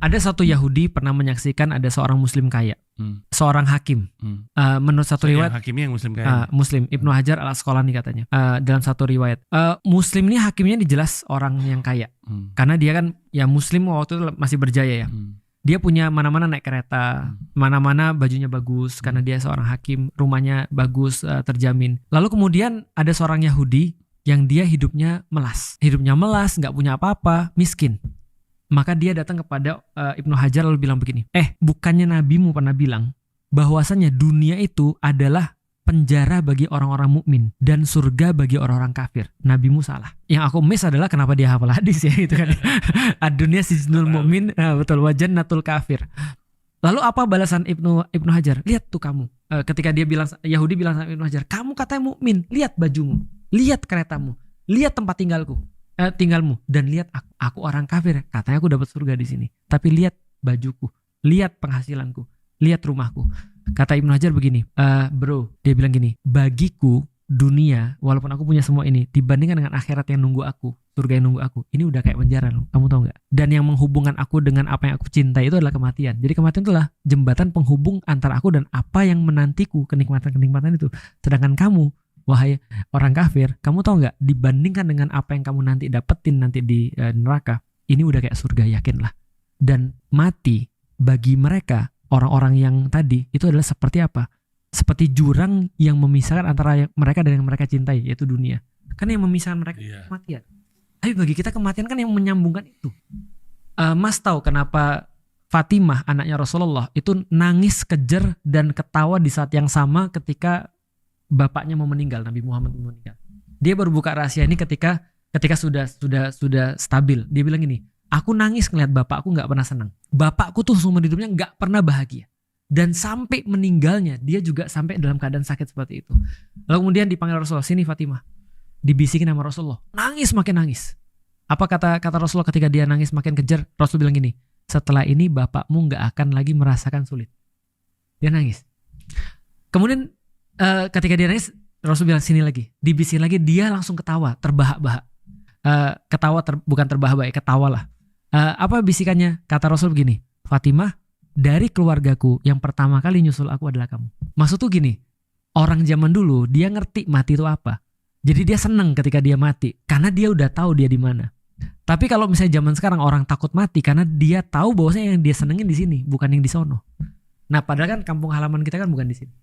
Ada satu Yahudi pernah menyaksikan ada seorang Muslim kaya, seorang hakim. Menurut satu riwayat, hakimnya yang Muslim kaya. Muslim, Ibnu Hajar al-Asqalani katanya. Dalam satu riwayat, Muslim ini hakimnya dijelas orang yang kaya, karena dia kan ya Muslim waktu itu masih berjaya ya. Dia punya mana-mana naik kereta, mana-mana bajunya bagus, karena dia seorang hakim, rumahnya bagus, terjamin. Lalu kemudian ada seorang Yahudi yang dia hidupnya melas, nggak punya apa-apa, miskin. Maka dia datang kepada Ibnu Hajar lalu bilang begini, bukannya nabimu pernah bilang bahwasanya dunia itu adalah penjara bagi orang-orang mukmin dan surga bagi orang-orang kafir. Nabimu salah. Yang aku miss adalah kenapa dia hafal hadis ya gitu kan. Ad-dunya sijnul mukmin, betul, wa jannatul kafir. Lalu apa balasan Ibnu Hajar? Lihat tuh kamu. Ketika dia bilang, Yahudi bilang sama Ibnu Hajar, kamu katanya mukmin, lihat bajumu, lihat keretamu, lihat tempat tinggalmu, dan lihat aku orang kafir, katanya aku dapat surga di sini. Tapi lihat bajuku, lihat penghasilanku, lihat rumahku. Kata Ibnu Hajar begini, bro, dia bilang gini, bagiku dunia, walaupun aku punya semua ini, dibandingkan dengan akhirat yang nunggu aku, surga yang nunggu aku, ini udah kayak penjara loh, kamu tahu nggak? Dan yang menghubungkan aku dengan apa yang aku cintai itu adalah kematian. Jadi kematian itulah jembatan penghubung antara aku dan apa yang menantiku, kenikmatan itu. Sedangkan kamu, wahai orang kafir, kamu tahu nggak, dibandingkan dengan apa yang kamu nanti dapetin nanti di neraka, ini udah kayak surga, yakinlah. Dan mati bagi mereka, orang-orang yang tadi, itu adalah seperti apa? Seperti jurang yang memisahkan antara mereka dan yang mereka cintai, yaitu dunia. Kan yang memisahkan mereka kematian. Tapi bagi kita kematian kan yang menyambungkan itu. Mas tahu kenapa Fatimah, anaknya Rasulullah, itu nangis, kejer, dan ketawa di saat yang sama ketika bapaknya mau meninggal, Nabi Muhammad mau meninggal. Dia baru buka rahasia ini ketika sudah stabil. Dia bilang gini, aku nangis ngeliat bapakku nggak pernah senang. Bapakku tuh seumur hidupnya nggak pernah bahagia. Dan sampai meninggalnya dia juga sampai dalam keadaan sakit seperti itu. Lalu kemudian dipanggil Rasulullah, sini Fatimah. Dibisikin sama Rasulullah, nangis makin nangis. Apa kata Rasulullah ketika dia nangis makin kejer? Rasul bilang gini, setelah ini bapakmu nggak akan lagi merasakan sulit. Dia nangis. Kemudian ketika dia nangis, Rasul bilang sini lagi. Dibisikin lagi, dia langsung ketawa, terbahak-bahak. Bukan terbahak-bahak, ketawalah. Apa bisikannya? Kata Rasul begini, Fatimah, dari keluargaku yang pertama kali nyusul aku adalah kamu. Maksud tuh gini, orang zaman dulu dia ngerti mati itu apa. Jadi dia seneng ketika dia mati karena dia udah tahu dia di mana. Tapi kalau misalnya zaman sekarang orang takut mati karena dia tahu bahwasanya yang dia senengin di sini, bukan yang di sono. Nah, padahal kan kampung halaman kita kan bukan di sini.